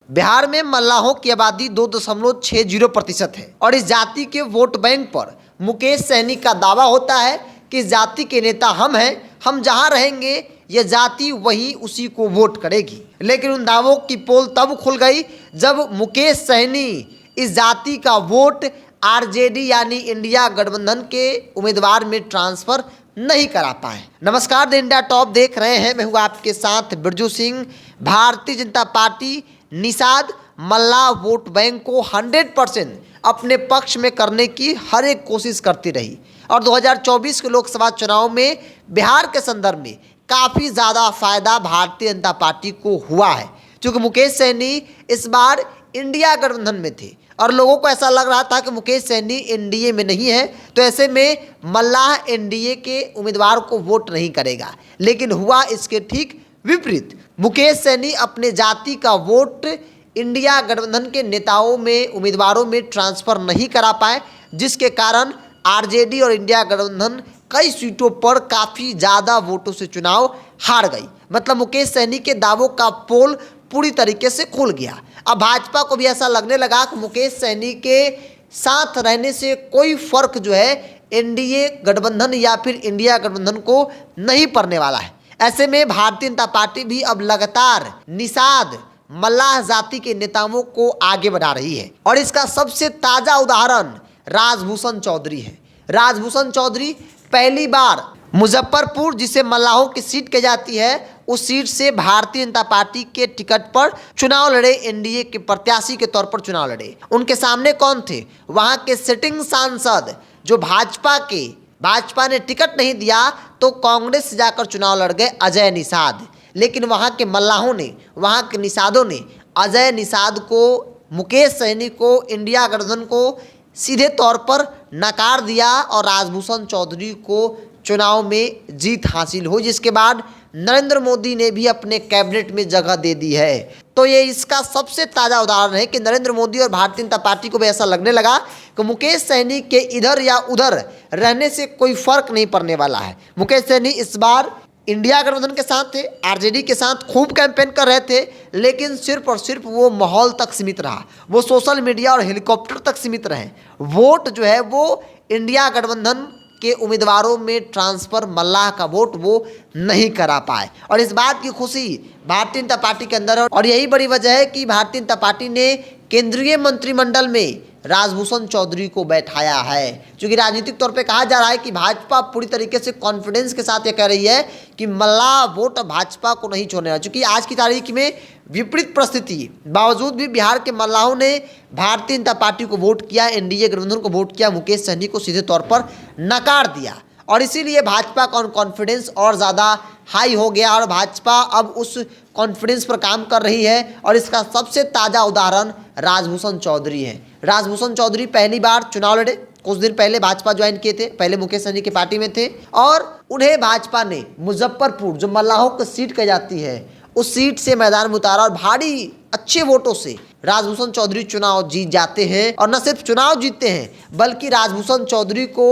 बिहार में मल्लाहों की आबादी 2.60% है और इस जाति के वोट बैंक पर मुकेश सहनी का दावा होता है कि इस जाति के नेता हम हैं, हम जहां रहेंगे यह जाति वही उसी को वोट करेगी। लेकिन उन दावों की पोल तब खुल गई जब मुकेश सहनी इस जाति का वोट आरजेडी यानी इंडिया गठबंधन के उम्मीदवार में ट्रांसफर नहीं करा पाए। नमस्कार, द इंडिया टॉप देख रहे हैं, मैं हूँ आपके साथ बिरजू सिंह। भारतीय जनता पार्टी निषाद मल्लाह वोट बैंक को 100% अपने पक्ष में करने की हर एक कोशिश करती रही और 2024 के लोकसभा चुनाव में बिहार के संदर्भ में काफ़ी ज़्यादा फायदा भारतीय जनता पार्टी को हुआ है, क्योंकि मुकेश सहनी इस बार इंडिया गठबंधन में थे और लोगों को ऐसा लग रहा था कि मुकेश सहनी एनडीए में नहीं है, तो ऐसे में मल्लाह एनडीए के उम्मीदवार को वोट नहीं करेगा। लेकिन हुआ इसके ठीक विपरीत। मुकेश सहनी अपने जाति का वोट इंडिया गठबंधन के नेताओं में उम्मीदवारों में ट्रांसफ़र नहीं करा पाए, जिसके कारण आरजेडी और इंडिया गठबंधन कई सीटों पर काफ़ी ज़्यादा वोटों से चुनाव हार गई। मतलब मुकेश सहनी के दावों का पोल पूरी तरीके से खुल गया। अब भाजपा को भी ऐसा लगने लगा कि मुकेश सहनी के साथ रहने से कोई फर्क जो है एनडीए गठबंधन या फिर इंडिया गठबंधन को नहीं पड़ने वाला है। ऐसे में भारतीय जनता पार्टी भी अब लगातार निषाद मल्लाह जाति के नेताओं को आगे बढ़ा रही है और इसका सबसे ताज़ा उदाहरण राजभूषण चौधरी है। राजभूषण चौधरी पहली बार मुजफ्फरपुर, जिसे मल्लाहों की सीट कही जाती है, उस सीट से भारतीय जनता पार्टी के टिकट पर चुनाव लड़े, एनडीए के प्रत्याशी के तौर पर चुनाव लड़े। उनके सामने कौन थे? वहां के सिटिंग सांसद जो भाजपा ने टिकट नहीं दिया तो कांग्रेस से जाकर चुनाव लड़ गए अजय निषाद। लेकिन वहां के मल्लाहों ने, वहां के निषादों ने अजय निषाद को, मुकेश सहनी को, इंडिया गठबंधन को सीधे तौर पर नकार दिया और राजभूषण चौधरी को चुनाव में जीत हासिल हुई, जिसके बाद नरेंद्र मोदी ने भी अपने कैबिनेट में जगह दे दी है। तो ये इसका सबसे ताज़ा उदाहरण है कि नरेंद्र मोदी और भारतीय जनता पार्टी को भी ऐसा लगने लगा कि मुकेश सहनी के इधर या उधर रहने से कोई फर्क नहीं पड़ने वाला है। मुकेश सहनी इस बार इंडिया गठबंधन के साथ थे, आरजेडी के साथ खूब कैंपेन कर रहे थे, लेकिन सिर्फ और सिर्फ वो माहौल तक सीमित रहा, वो सोशल मीडिया और हेलीकॉप्टर तक सीमित रहे। वोट जो है वो इंडिया गठबंधन के उम्मीदवारों में ट्रांसफ़र मल्लाह का वोट वो नहीं करा पाए और इस बात की खुशी भारतीय जनता पार्टी के अंदर है और यही बड़ी वजह है कि भारतीय जनता पार्टी ने केंद्रीय मंत्रिमंडल में राजभूषण चौधरी को बैठाया है। क्योंकि राजनीतिक तौर पे कहा जा रहा है कि भाजपा पूरी तरीके से कॉन्फिडेंस के साथ ये कह रही है कि मल्लाह वोट भाजपा को नहीं छोड़ने वाला। क्योंकि आज की तारीख में विपरीत परिस्थिति बावजूद भी बिहार के मल्लाहों ने भारतीय जनता पार्टी को वोट किया, एनडीए गठबंधन को वोट किया, मुकेश सहनी को सीधे तौर पर नकार दिया और इसीलिए भाजपा का कॉन्फिडेंस और ज़्यादा हाई हो गया और भाजपा अब उस कॉन्फिडेंस पर काम कर रही है और इसका सबसे ताज़ा उदाहरण राजभूषण चौधरी है। राजभूषण चौधरी पहली बार चुनाव लड़े, कुछ दिन पहले भाजपा ज्वाइन किए थे, पहले मुकेश सहनी की पार्टी में थे और उन्हें भाजपा ने मुजफ्फरपुर, जो मल्लाहों की सीट कही जाती है, उस सीट से मैदान में उतारा और भारी अच्छे वोटों से राजभूषण चौधरी चुनाव जीत जाते हैं और न सिर्फ चुनाव जीतते हैं बल्कि राजभूषण चौधरी को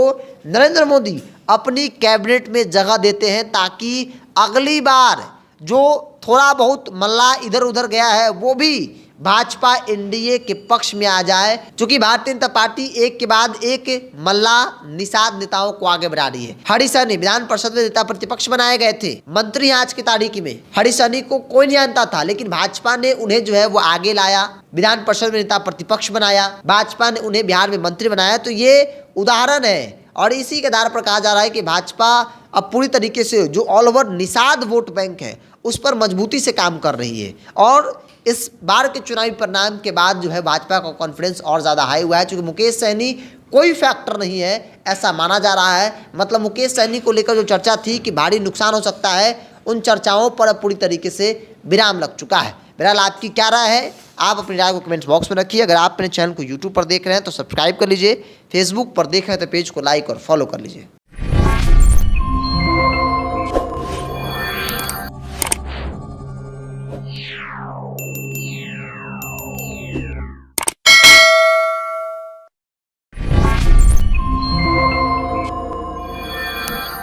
नरेंद्र मोदी अपनी कैबिनेट में जगह देते हैं ताकि अगली बार जो थोड़ा बहुत मल्लाह इधर उधर गया है वो भी भाजपा एनडीए के पक्ष में आ जाए। क्योंकि भारतीय जनता पार्टी एक के बाद एक मल्लाह निषाद नेताओं को आगे बढ़ा रही है। हरीश सहनी विधान परिषद में नेता प्रतिपक्ष बनाए गए थे, मंत्री आज की तारीख में। हरीश सहनी को कोई नहीं जानता था, लेकिन भाजपा ने उन्हें जो है वो आगे लाया, विधान परिषद में नेता प्रतिपक्ष बनाया, भाजपा ने उन्हें बिहार में मंत्री बनाया। तो ये उदाहरण है और इसी के आधार पर कहा जा रहा है कि भाजपा अब पूरी तरीके से जो all over Nishad vote bank है उस पर मजबूती से काम कर रही है और इस बार के चुनावी परिणाम के बाद जो है भाजपा का कॉन्फिडेंस और ज़्यादा हाई हुआ है। क्योंकि मुकेश सहनी कोई फैक्टर नहीं है ऐसा माना जा रहा है। मतलब मुकेश सहनी को लेकर जो चर्चा थी कि भारी नुकसान हो सकता है, उन चर्चाओं पर अब पूरी तरीके से विराम लग चुका है। बहरहाल आपकी क्या राय है, आप अपनी राय को कमेंट्स बॉक्स में रखिए। अगर आप अपने चैनल को यूट्यूब पर देख रहे हैं तो सब्सक्राइब कर लीजिए, फेसबुक पर देख रहे हैं तो पेज को लाइक और फॉलो कर लीजिए।